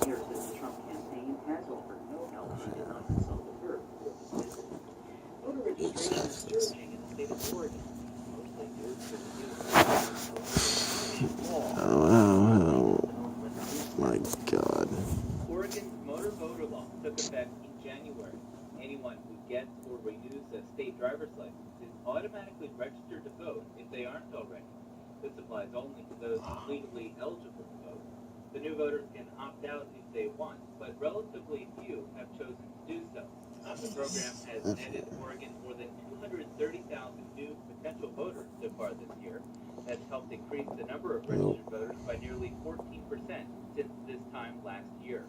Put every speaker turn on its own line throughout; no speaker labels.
mayor says the Trump campaign has offered no help and did not consult with her before this visit. Voter registration is surging in the state of Oregon, mostly due to the new law.
Oh, my God.
Oregon's motor voter law took effect in January. Anyone who gets or renews a state driver's license is automatically registered to vote if they aren't already. This applies only to those legally eligible to vote. The new voters can opt out if they want, but relatively few have chosen to do so. The program has netted Oregon more than 230,000 new potential voters so far this year. That's helped increase the number of registered voters by nearly 14% since this time last year.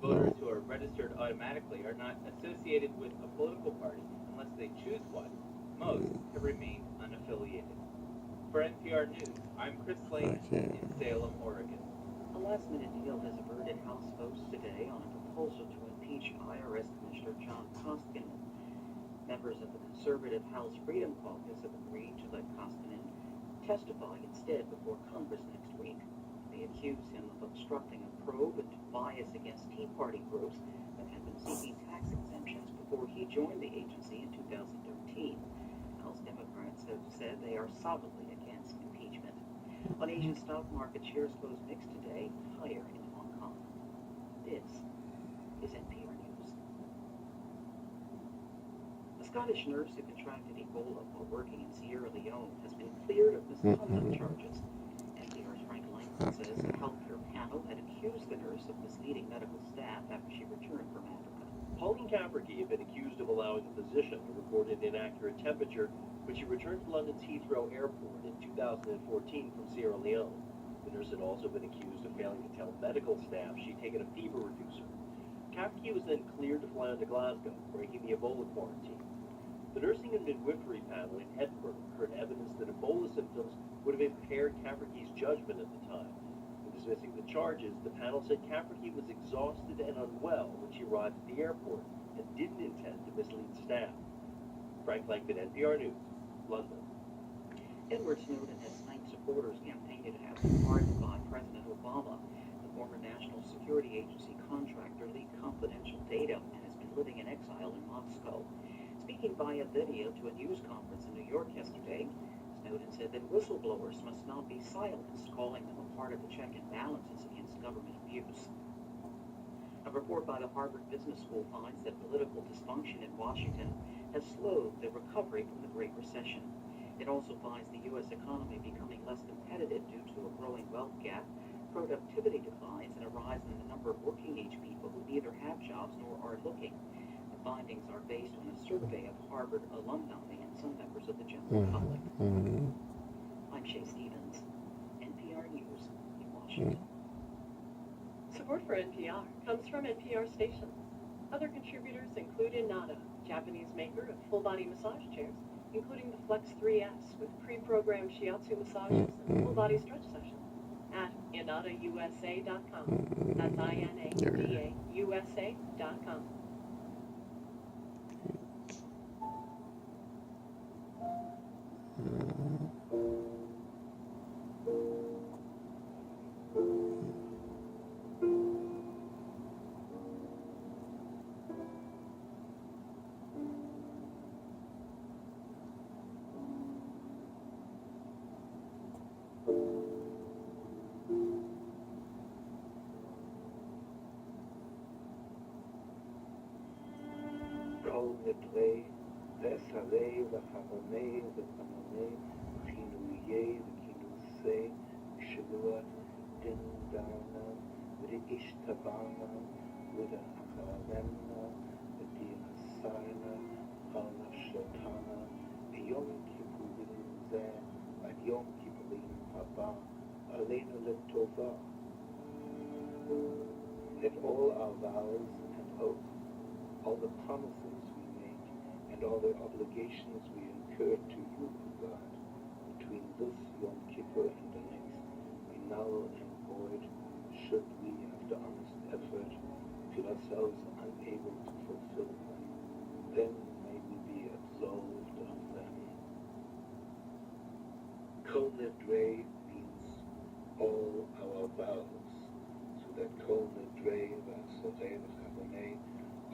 Voters who are registered automatically are not associated with a political party unless they choose one. Most have remained unaffiliated. For NPR News, I'm Chris Lane in Salem, Oregon.
A last-minute deal has averted House votes today on a proposal to impeach IRS Commissioner John Koskinen. Members of the conservative House Freedom Caucus have agreed to let Koskinen testify instead before Congress next week. They accuse him of obstructing a probe into bias against Tea Party groups that had been seeking tax exemptions before he joined the agency in 2013. House Democrats have said they are solidly against impeachment. On Asian stock market, shares closed mixed today, higher in Hong Kong. This is NPR News. A Scottish nurse who contracted Ebola while working in Sierra Leone has been cleared of misconduct charges. NPR's Frank Langford says the healthcare panel had accused the nurse of misleading medical staff after she returned from Africa.
Pauline Cafferty had been accused of allowing a physician to report an inaccurate temperature when she returned to London's Heathrow Airport in 2014 from Sierra Leone. The nurse had also been accused of failing to tell medical staff she'd taken a fever reducer. Cafferty was then cleared to fly on to Glasgow, breaking the Ebola quarantine. The nursing and midwifery panel in Edinburgh heard evidence that Ebola symptoms would have impaired Cafferty's judgment at the time. In dismissing the charges, the panel said Cafferty was exhausted and unwell when she arrived at the airport and didn't intend to mislead staff. Frank Langford, NPR News, London.
Edward Snowden has thanked supporters campaigning to have him pardoned by President Obama. The former National Security Agency contractor leaked confidential data and has been living in exile in Moscow. Speaking via video to a news conference in New York yesterday, Snowden said that whistleblowers must not be silenced, calling them a part of the check and balances against government abuse. A report by the Harvard Business School finds that political dysfunction in Washington has slowed the recovery from the Great Recession. It also finds the U.S. economy becoming less competitive due to a growing wealth gap, productivity declines, and a rise in the number of working-age people who neither have jobs nor are looking. The findings are based on a survey of Harvard alumni and some members of the general public. I'm Shay Stevens, NPR News in Washington.
Support for NPR comes from NPR stations. Other contributors include Inada, Japanese maker of full-body massage chairs, including the Flex 3S with pre-programmed shiatsu massages and full-body stretch sessions at inadausa.com. That's INADAUSA.com.
כל נדרי, ועשרי וחמוני וחמוני, וכינויי וכינוסי, ושבוע דין דרנה, ורגיש טבענה, ודאחרנה, ודייחסרנה, חלנה שטנה, ביום כיפורים זה, עד יום כיפורים הבא, עלינו לטובה. Let all our vows and oaths, all the promises we make, and all the obligations we incur to you, O God, between this Yom Kippur and the next, be null and void, should we, after honest effort, feel ourselves unable to fulfill them. Then may we be absolved of them. Kol Nidre means all our vows, so that Kol Nidre Vasorei V'Chavonei,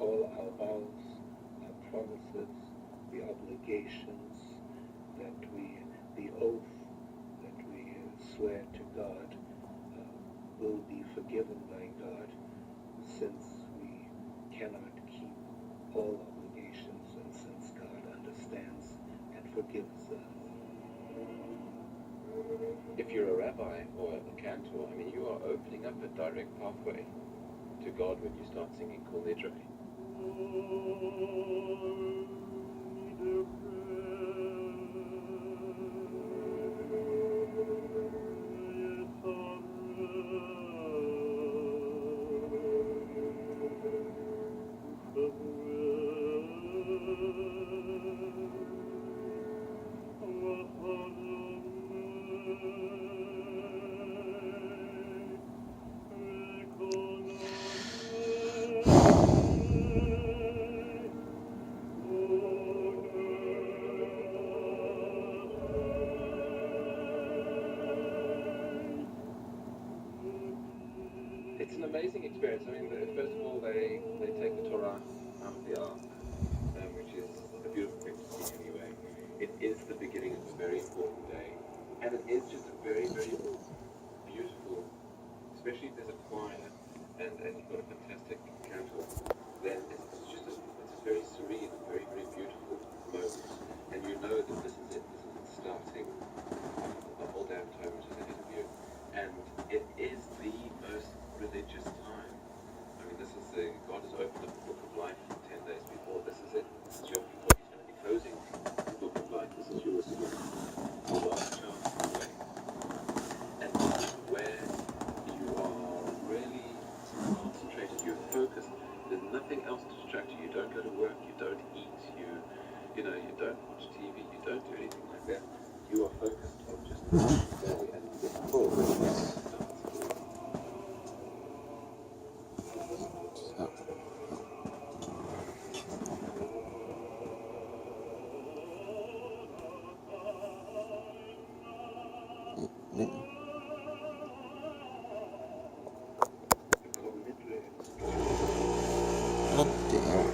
all our vows, our promises, the obligations that the oath that we swear to God will be forgiven by God, since we cannot keep all obligations and since God understands and forgives us.
If you're a rabbi or a cantor, I mean, you are opening up a direct pathway to God when you start singing Kol Nidre. It's an amazing experience. I mean, first of all, they take the Torah out of the ark, which is a beautiful thing to see anyway. It is the beginning of a very important day, and it is just a very, very beautiful, especially if there's a choir and you've got a fantastic cantor, then it's a very serene, very, very beautiful moment, and you know that this is it starting the whole damn time which is ahead of you, and it is the most religious time. I mean, God has opened up the book of life 10 days before. This is it. This is what he's going to be closing the book of life. This is your last chance to wait. And this is where you are really concentrated, you're focused. There's nothing else to distract you. You don't go to work, you don't eat, you don't watch TV, you don't do anything like that. You are focused on just the day and before it starts.
God damn.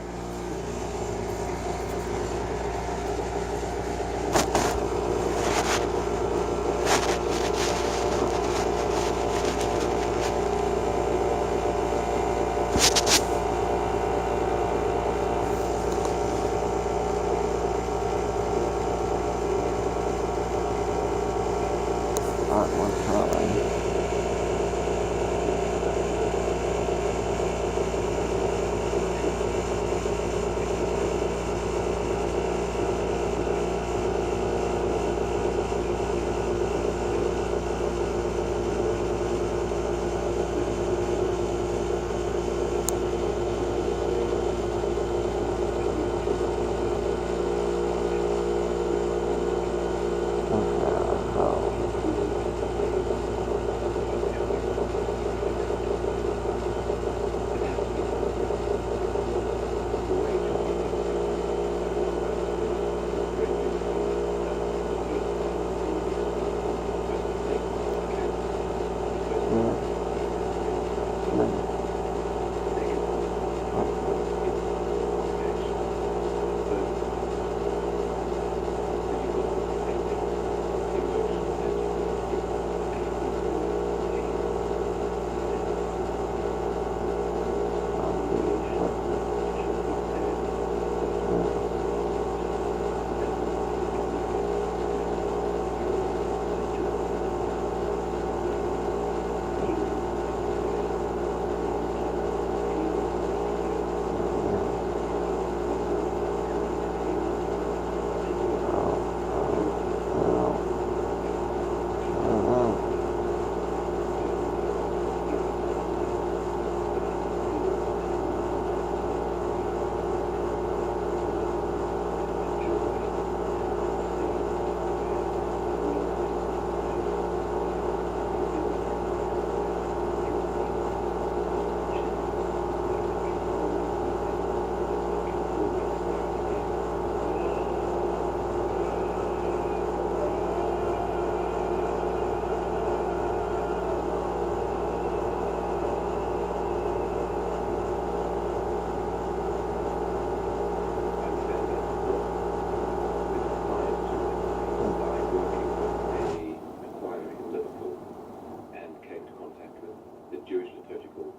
Jewish liturgical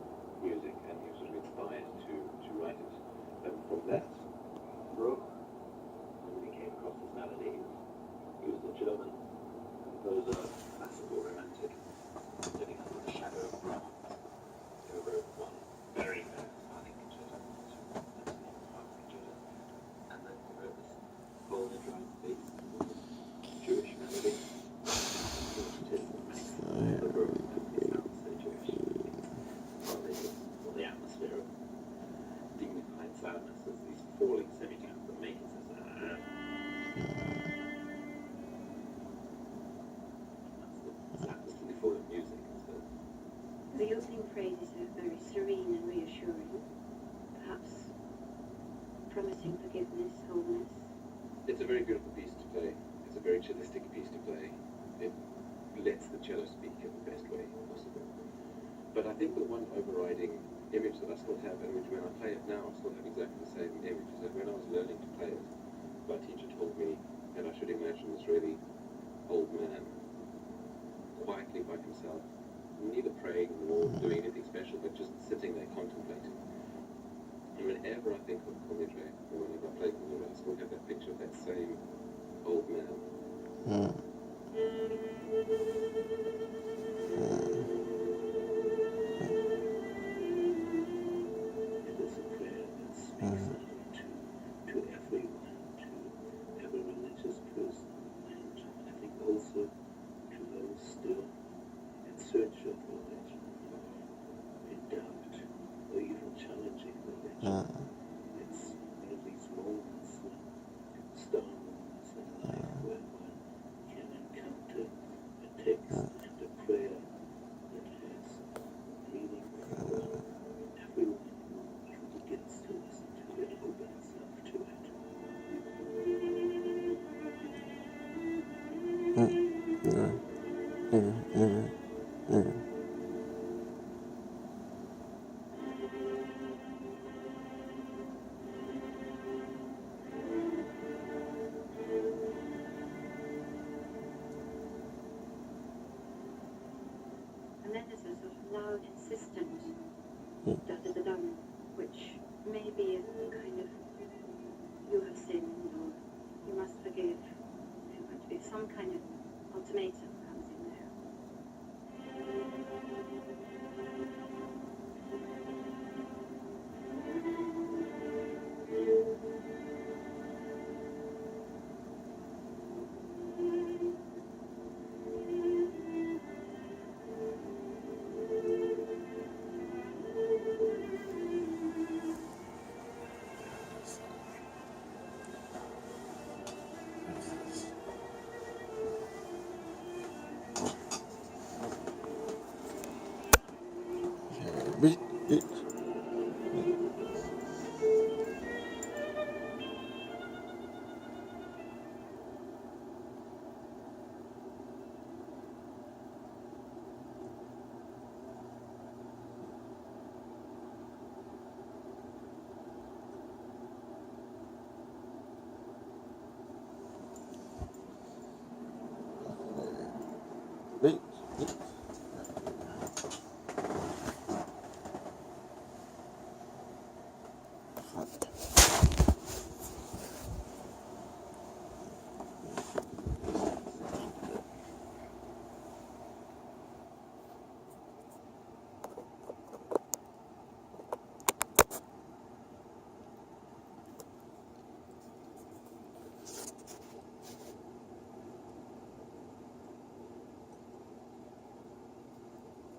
music, and he was sort of inspired to write it. And from that, Bruch, when he came across this melody, he was a German composer, classical romantic, living under the shadow of Brahms. He wrote one very famous Violin concerto, and then he wrote this whole Nidrate piece, Jewish melody. The Bruch sounds so Jewish. Well, the atmosphere of dignified silence as these falling semitones that make it it's absolutely full of music. So
The opening phrases are very serene and reassuring, perhaps promising forgiveness, wholeness.
it's a very beautiful piece to play. It's a very cellistic piece to play. It lets the cello speak in the best way possible. But I think the one overriding image that I still have, and which when I play it now, I still have exactly the same image, is that when I was learning to play it, my teacher told me that I should imagine this really old man quietly by himself, neither praying nor doing anything special, but just sitting there contemplating. And whenever I think of Kol Nidre, or whenever I play Kol Nidre, I still have that picture of that same old man.
It is a prayer that speaks to everyone, to every religious person, and I think also to those still in search of religion, in doubt, or even challenging religion. It's one of these moments, star moments in life where one can encounter a text and a prayer that has meaning for everyone who begins to listen to it, opens up to it.
And then there's a sort of loud, insistent da-da-da-dum, which may be a kind of, you have sinned, or you must forgive. There might be some kind of ultimatum comes in there.
Bitch.